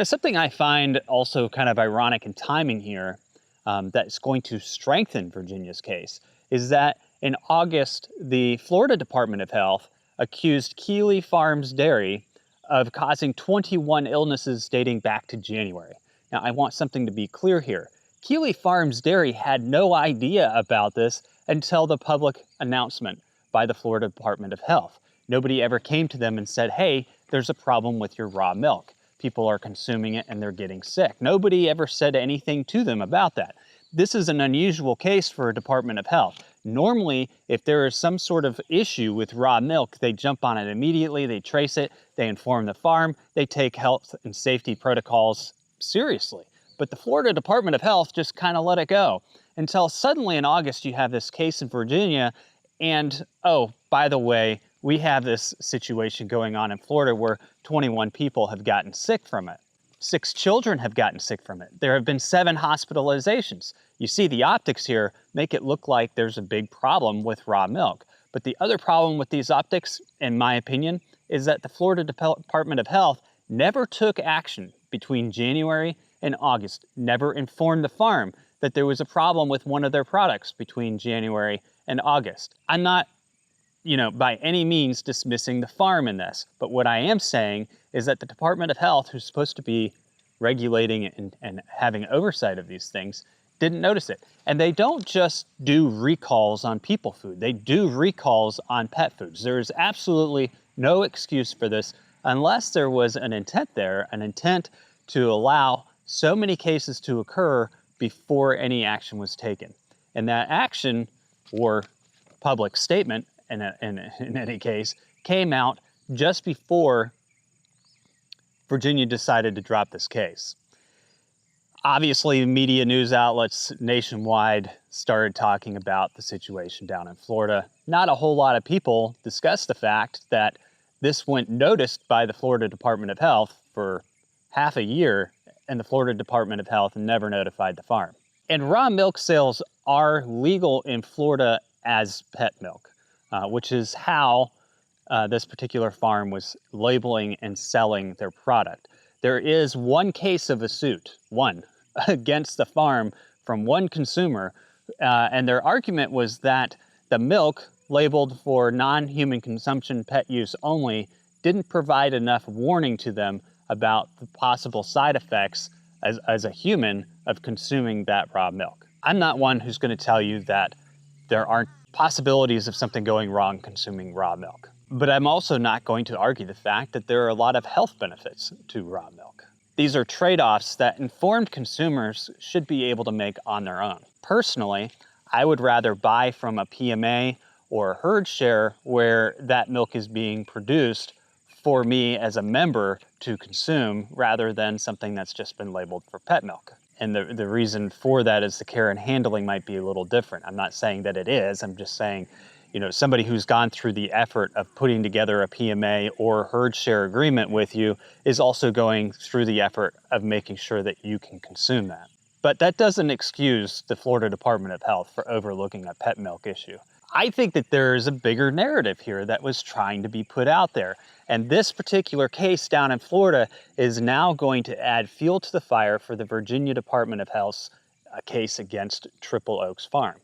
Something I find also kind of ironic in timing here, that's going to strengthen Virginia's case is that in August, the Florida Department of Health accused Keeley Farms Dairy of causing 21 illnesses dating back to January. Now, I want something to be clear here. Keeley Farms Dairy had no idea about this until the public announcement by the Florida Department of Health. Nobody ever came to them and said, hey, there's a problem with your raw milk. People are consuming it and they're getting sick. Nobody ever said anything to them about that. This is an unusual case for a Department of Health. Normally, if there is some sort of issue with raw milk, they jump on it immediately, they trace it, they inform the farm, they take health and safety protocols seriously. But the Florida Department of Health just kind of let it go until suddenly in August you have this case in Virginia and, oh, by the way, we have this situation going on in Florida where 21 people have gotten sick from it. 6 children have gotten sick from it. There have been 7 hospitalizations. You see the optics here make it look like there's a big problem with raw milk. But the other problem with these optics, in my opinion, is that the Florida Department of Health never took action between January and August, never informed the farm that there was a problem with one of their products between January and August. I'm not by any means dismissing the farm in this. But what I am saying is that the Department of Health, who's supposed to be regulating and having oversight of these things, didn't notice it. And they don't just do recalls on people food. They do recalls on pet foods. There is absolutely no excuse for this unless there was an intent there, an intent to allow so many cases to occur before any action was taken. And that action or public statement in any case, came out just before Virginia decided to drop this case. Obviously, media news outlets nationwide started talking about the situation down in Florida. Not a whole lot of people discussed the fact that this went noticed by the Florida Department of Health for half a year, and the Florida Department of Health never notified the farm. And raw milk sales are legal in Florida as pet milk. Which is how this particular farm was labeling and selling their product. There is one case of a suit, one, against the farm from one consumer, and their argument was that the milk labeled for non-human consumption pet use only didn't provide enough warning to them about the possible side effects as a human of consuming that raw milk. I'm not one who's going to tell you that there aren't possibilities of something going wrong consuming raw milk. But I'm also not going to argue the fact that there are a lot of health benefits to raw milk. These are trade-offs that informed consumers should be able to make on their own. Personally, I would rather buy from a PMA or a herd share where that milk is being produced for me as a member to consume rather than something that's just been labeled for pet milk. And the reason for that is the care and handling might be a little different. I'm not saying that it is. I'm just saying, somebody who's gone through the effort of putting together a PMA or herd share agreement with you is also going through the effort of making sure that you can consume that. But that doesn't excuse the Florida Department of Health for overlooking a pet milk issue. I think that there is a bigger narrative here that was trying to be put out there. And this particular case down in Florida is now going to add fuel to the fire for the Virginia Department of Health's case against Triple Oaks Farm.